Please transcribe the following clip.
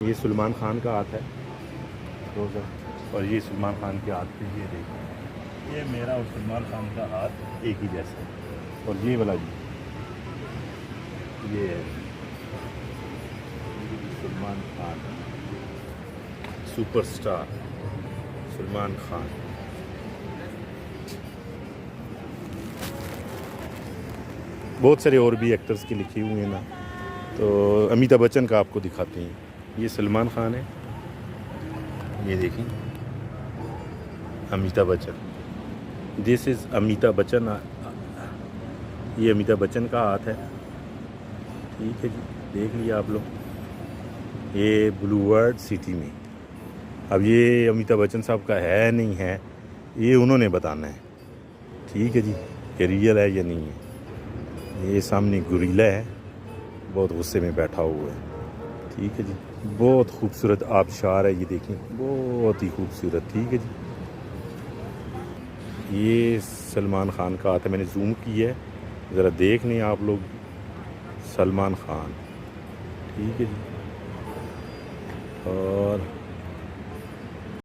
ये सलमान खान का हाथ है रोज़ा, और ये सलमान खान के हाथ पे ये देखिए, ये मेरा और सलमान खान का हाथ एक ही जैसा है। और ये वाला जी, ये है सलमान खान, सुपरस्टार सलमान खान। बहुत सारे और भी एक्टर्स के लिखे हुए हैं ना, तो अमिताभ बच्चन का आपको दिखाते हैं। ये सलमान खान है, ये देखें अमिताभ बच्चन, दिस इज़ अमिताभ बच्चन। ये अमिताभ बच्चन का हाथ है, ठीक है जी, देख लिया आप लोग। ये ब्लू वर्ल्ड सिटी में, अब ये अमिताभ बच्चन साहब का है नहीं है, ये उन्होंने बताना है, ठीक है जी, ये रियल है या नहीं है। ये सामने गुरीला है, बहुत गुस्से में बैठा हुआ है, ठीक है जी। बहुत खूबसूरत आबशार है, ये देखें, बहुत ही खूबसूरत, ठीक है जी। ये सलमान खान का हाथ है, मैंने जूम किया है, ज़रा देख लें आप लोग, सलमान खान, ठीक है जी। और